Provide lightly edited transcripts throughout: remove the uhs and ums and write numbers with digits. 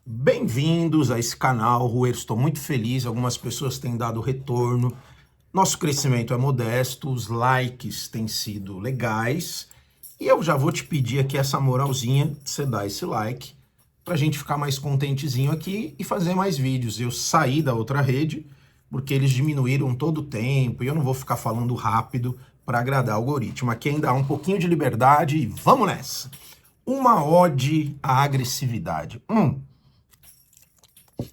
Bem-vindos a esse canal, Ruer. Estou muito feliz, algumas pessoas têm dado retorno. Nosso crescimento é modesto, os likes têm sido legais. E eu já vou te pedir aqui essa moralzinha, você dar esse like, pra gente ficar mais contentezinho aqui e fazer mais vídeos. Eu saí da outra rede, porque eles diminuíram todo o tempo, e eu não vou ficar falando rápido para agradar o algoritmo. Aqui ainda há um pouquinho de liberdade e vamos nessa! Uma ode à agressividade.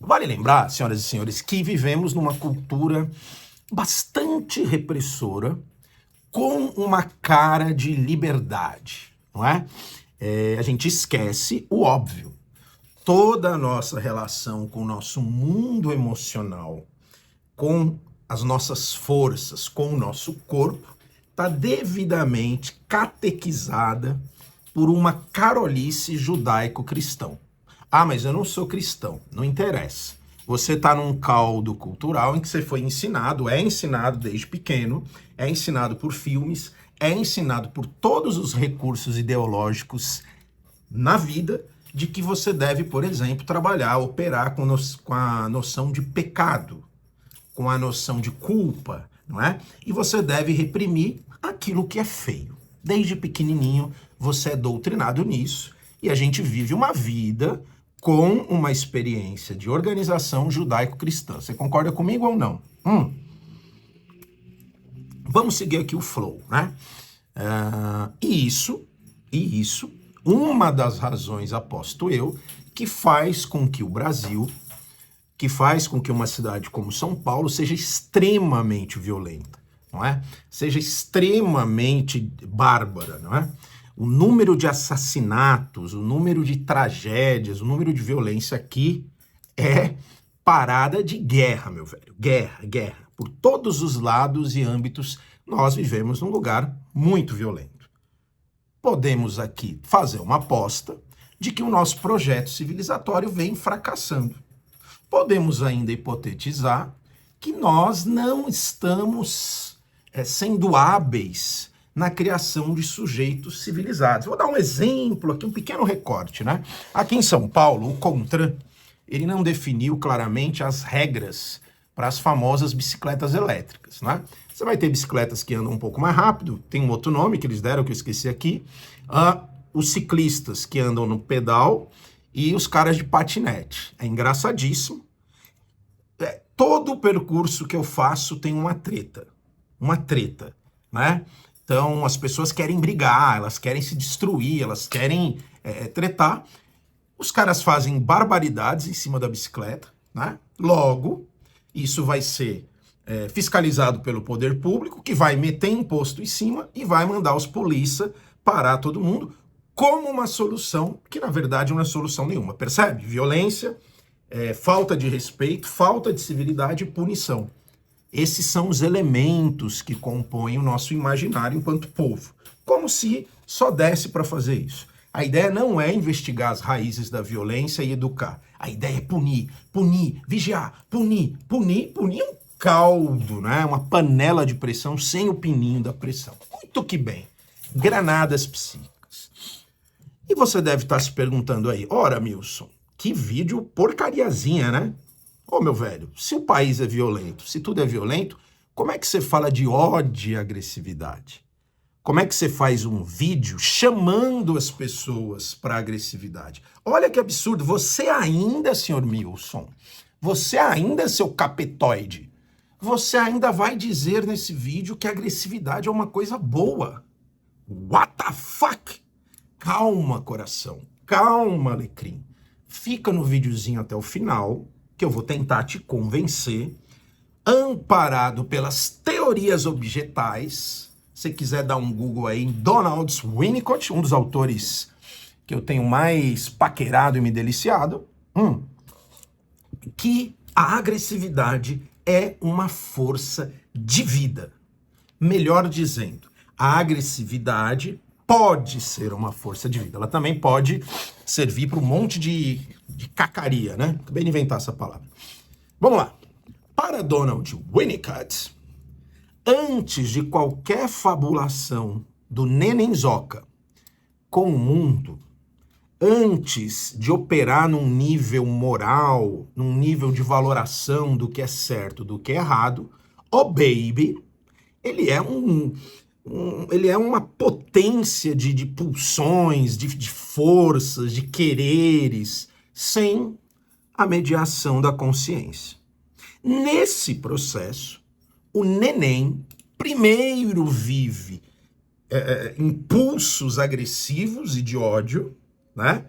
Vale lembrar, senhoras e senhores, que vivemos numa cultura bastante repressora, com uma cara de liberdade, não é? A gente esquece o óbvio. Toda a nossa relação com o nosso mundo emocional, com as nossas forças, com o nosso corpo, está devidamente catequizada por uma carolice judaico-cristão. Ah, mas eu não sou cristão. Não interessa. Você está num caldo cultural em que você foi ensinado, é ensinado desde pequeno, é ensinado por filmes, é ensinado por todos os recursos ideológicos na vida, de que você deve, por exemplo, trabalhar, operar com a noção de pecado, com a noção de culpa, não é? E você deve reprimir aquilo que é feio. Desde pequenininho, você é doutrinado nisso, e a gente vive uma vida com uma experiência de organização judaico-cristã. Você concorda comigo ou não? Vamos seguir aqui o flow, né? E isso, uma das razões, aposto eu, que faz com que o Brasil, que faz com que uma cidade como São Paulo seja extremamente violenta, não é? Seja extremamente bárbara, não é? O número de assassinatos, o número de tragédias, o número de violência aqui é parada de guerra, meu velho. Guerra, guerra. Por todos os lados e âmbitos, nós vivemos num lugar muito violento. Podemos aqui fazer uma aposta de que o nosso projeto civilizatório vem fracassando. Podemos ainda hipotetizar que nós não estamos sendo hábeis na criação de sujeitos civilizados. Vou dar um exemplo aqui, um pequeno recorte, né? Aqui em São Paulo, o CONTRAN, ele não definiu claramente as regras para as famosas bicicletas elétricas, né? Você vai ter bicicletas que andam um pouco mais rápido, tem um outro nome que eles deram, que eu esqueci aqui, os ciclistas que andam no pedal e os caras de patinete. É engraçadíssimo. Todo o percurso que eu faço tem uma treta, né? Então, as pessoas querem brigar, elas querem se destruir, elas querem tretar. Os caras fazem barbaridades em cima da bicicleta, né? Logo, isso vai ser fiscalizado pelo poder público, que vai meter imposto em cima e vai mandar os polícia parar todo mundo como uma solução, que na verdade não é solução nenhuma. Percebe? Violência, falta de respeito, falta de civilidade e punição. Esses são os elementos que compõem o nosso imaginário enquanto povo. Como se só desse para fazer isso. A ideia não é investigar as raízes da violência e educar. A ideia é punir, vigiar, punir um caldo, né? Uma panela de pressão sem o pininho da pressão. Muito que bem. Granadas psíquicas. E você deve estar se perguntando aí, ora, Milson, que vídeo porcariazinha, né? Ô, meu velho, se o país é violento, se tudo é violento, como é que você fala de ódio e agressividade? Como é que você faz um vídeo chamando as pessoas para agressividade? Olha que absurdo, você ainda, senhor Milson, você ainda, seu capetoide, você ainda vai dizer nesse vídeo que a agressividade é uma coisa boa. What the fuck? Calma, coração, calma, alecrim. Fica no videozinho até o final, que eu vou tentar te convencer, amparado pelas teorias objetais. Se quiser dar um Google aí em Donald Winnicott, um dos autores que eu tenho mais paquerado e me deliciado, que a agressividade é uma força de vida. Melhor dizendo, a agressividade pode ser uma força de vida. Ela também pode servir para um monte de cacaria, né? Acabei de inventar essa palavra. Vamos lá. Para Donald Winnicott, antes de qualquer fabulação do Nenenzoca com o mundo, antes de operar num nível moral, num nível de valoração do que é certo, do que é errado, o baby, ele é ele é uma potência de pulsões, de forças, de quereres, sem a mediação da consciência. Nesse processo, o neném primeiro vive impulsos agressivos e de ódio, né?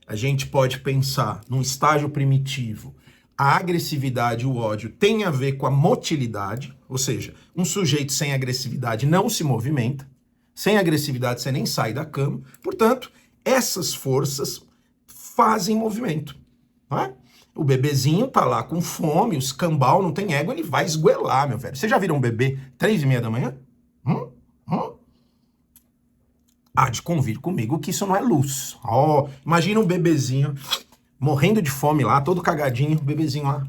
A gente pode pensar num estágio primitivo, a agressividade e o ódio tem a ver com a motilidade, ou seja, um sujeito sem agressividade não se movimenta, sem agressividade você nem sai da cama, portanto, essas forças fazem movimento, não é? O bebezinho tá lá com fome, o escambau não tem égua, ele vai esgoelar, meu velho. Você já viram um bebê 3h30 da manhã? Há de convir comigo que isso não é luz. Imagina um bebezinho morrendo de fome lá, todo cagadinho, o bebezinho lá.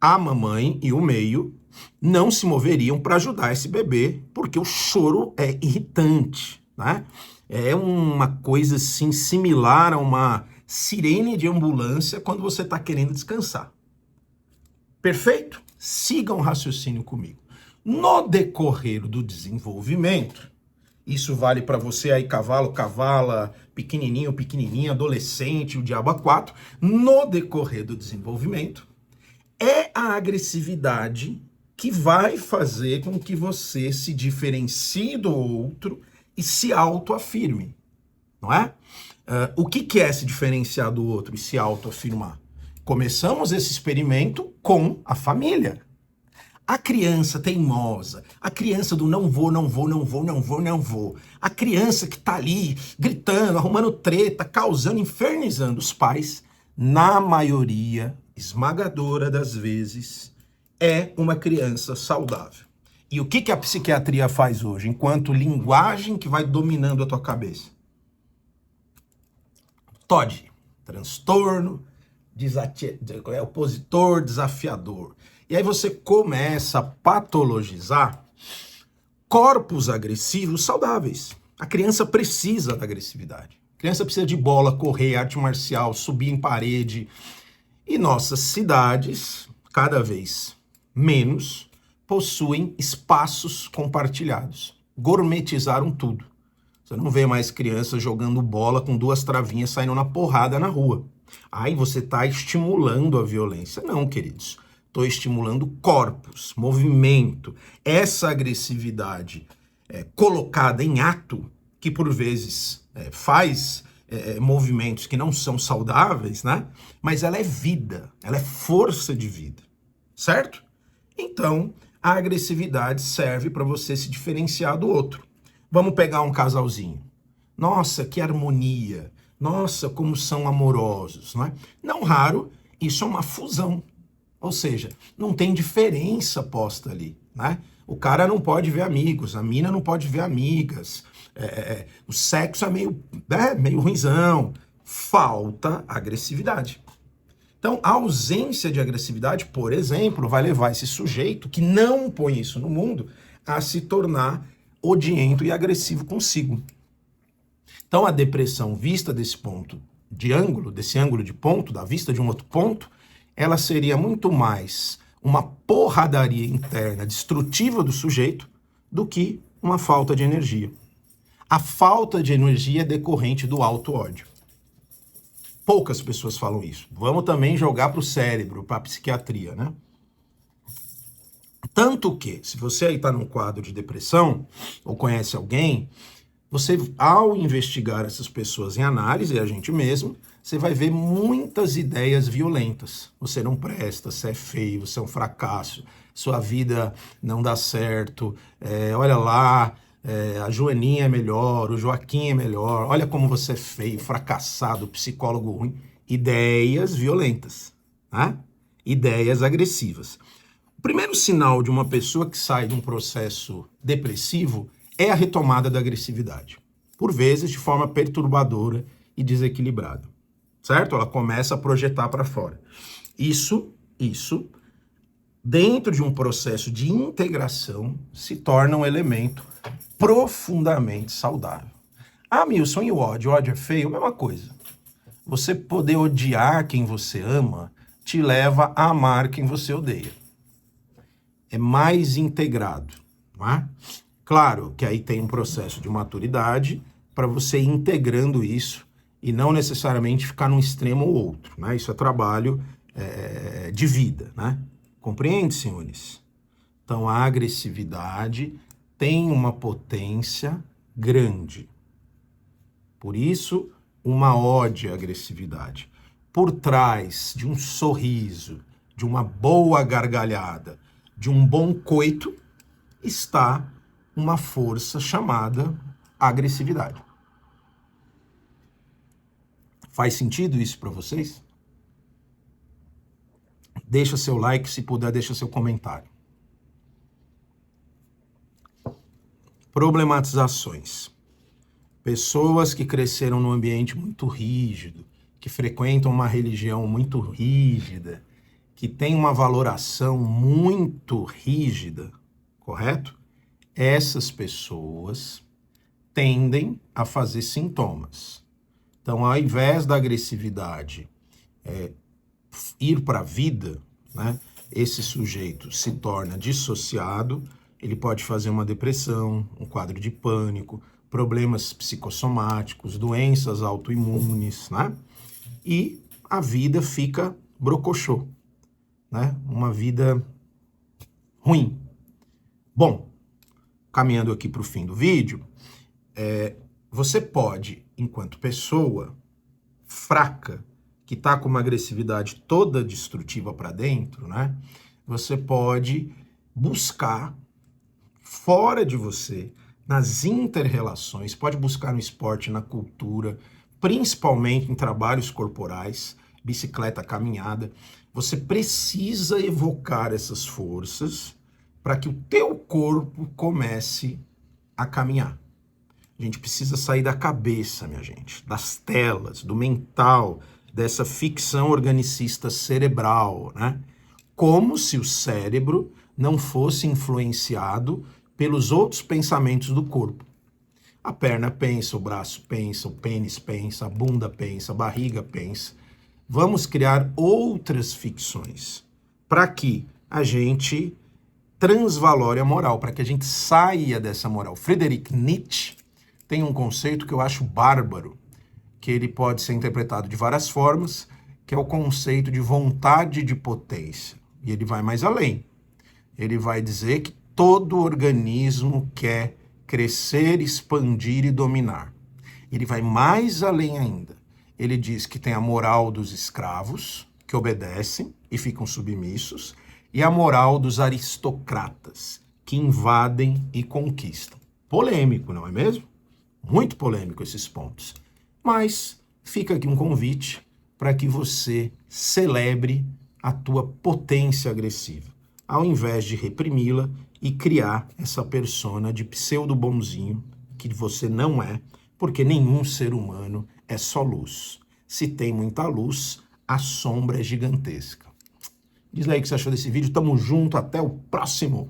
A mamãe e o meio não se moveriam para ajudar esse bebê, porque o choro é irritante, né? É uma coisa assim similar a uma sirene de ambulância quando você está querendo descansar. Perfeito? Sigam o raciocínio comigo. No decorrer do desenvolvimento, isso vale para você aí, cavalo, cavala, pequenininho, pequenininha, adolescente, o diabo a quatro. No decorrer do desenvolvimento, é a agressividade que vai fazer com que você se diferencie do outro e se autoafirme, não é? O que é se diferenciar do outro e se autoafirmar? Começamos esse experimento com a família. A criança teimosa, a criança do não vou, não vou, não vou, não vou, não vou. A criança que tá ali gritando, arrumando treta, causando, infernizando os pais, na maioria esmagadora das vezes, é uma criança saudável. E o que a psiquiatria faz hoje, enquanto linguagem que vai dominando a tua cabeça? TOD, transtorno, opositor, desafiador. E aí você começa a patologizar corpos agressivos saudáveis. A criança precisa da agressividade. A criança precisa de bola, correr, arte marcial, subir em parede. E nossas cidades, cada vez menos, possuem espaços compartilhados. Gourmetizaram tudo. Você não vê mais crianças jogando bola com 2 travinhas saindo na porrada na rua. Aí você está estimulando a violência. Não, queridos. Estou estimulando corpos, movimento. Essa agressividade colocada em ato, que por vezes faz movimentos que não são saudáveis, né? Mas ela é vida, ela é força de vida, certo? Então, a agressividade serve para você se diferenciar do outro. Vamos pegar um casalzinho. Nossa, que harmonia. Nossa, como são amorosos, não é? Não raro, isso é uma fusão. Ou seja, não tem diferença posta ali, né? O cara não pode ver amigos, a mina não pode ver amigas, o sexo é meio ruinzão, falta agressividade. Então, a ausência de agressividade, por exemplo, vai levar esse sujeito que não põe isso no mundo a se tornar odiento e agressivo consigo. Então, a depressão vista desse ponto de ângulo, desse ângulo de ponto, da vista de um outro ponto, ela seria muito mais uma porradaria interna destrutiva do sujeito do que uma falta de energia. A falta de energia é decorrente do auto-ódio. Poucas pessoas falam isso. Vamos também jogar para o cérebro, para a psiquiatria, né? Tanto que, se você aí está num quadro de depressão, ou conhece alguém, você, ao investigar essas pessoas em análise, a gente mesmo, você vai ver muitas ideias violentas. Você não presta, você é feio, você é um fracasso, sua vida não dá certo, olha lá, a Joaninha é melhor, o Joaquim é melhor, olha como você é feio, fracassado, psicólogo ruim. Ideias violentas, né? Ideias agressivas. O primeiro sinal de uma pessoa que sai de um processo depressivo é a retomada da agressividade. Por vezes, de forma perturbadora e desequilibrada. Certo? Ela começa a projetar para fora. Isso, dentro de um processo de integração, se torna um elemento profundamente saudável. Ah, Milson, e o ódio? O ódio é feio? Mesma coisa. Você poder odiar quem você ama te leva a amar quem você odeia. É mais integrado, não é? Claro que aí tem um processo de maturidade para você ir integrando isso e não necessariamente ficar num extremo ou outro, né? Isso é trabalho de vida, né? Compreende, senhores? Então, a agressividade tem uma potência grande. Por isso, uma ode à agressividade. Por trás de um sorriso, de uma boa gargalhada, de um bom coito, está uma força chamada agressividade. Faz sentido isso para vocês? Deixa seu like, se puder, deixa seu comentário. Problematizações. Pessoas que cresceram num ambiente muito rígido, que frequentam uma religião muito rígida, que tem uma valoração muito rígida, correto? Essas pessoas tendem a fazer sintomas. Então, ao invés da agressividade ir para a vida, né, esse sujeito se torna dissociado, ele pode fazer uma depressão, um quadro de pânico, problemas psicossomáticos, doenças autoimunes, né? E a vida fica brocochô, né? Uma vida ruim. Bom, caminhando aqui para o fim do vídeo, você pode, enquanto pessoa fraca, que está com uma agressividade toda destrutiva para dentro, né? Você pode buscar fora de você, nas inter-relações, pode buscar no esporte, na cultura, principalmente em trabalhos corporais, bicicleta, caminhada. Você precisa evocar essas forças para que o teu corpo comece a caminhar. A gente precisa sair da cabeça, minha gente, das telas, do mental, dessa ficção organicista cerebral, né? Como se o cérebro não fosse influenciado pelos outros pensamentos do corpo. A perna pensa, o braço pensa, o pênis pensa, a bunda pensa, a barriga pensa. Vamos criar outras ficções para que a gente transvalore a moral, para que a gente saia dessa moral. Friedrich Nietzsche tem um conceito que eu acho bárbaro, que ele pode ser interpretado de várias formas, que é o conceito de vontade de potência. E ele vai mais além. Ele vai dizer que todo organismo quer crescer, expandir e dominar. Ele vai mais além ainda. Ele diz que tem a moral dos escravos, que obedecem e ficam submissos, e a moral dos aristocratas, que invadem e conquistam. Polêmico, não é mesmo? Muito polêmico esses pontos. Mas fica aqui um convite para que você celebre a tua potência agressiva, ao invés de reprimi-la e criar essa persona de pseudo bonzinho que você não é, porque nenhum ser humano é só luz. Se tem muita luz, a sombra é gigantesca. Diz aí o que você achou desse vídeo. Tamo junto, até o próximo.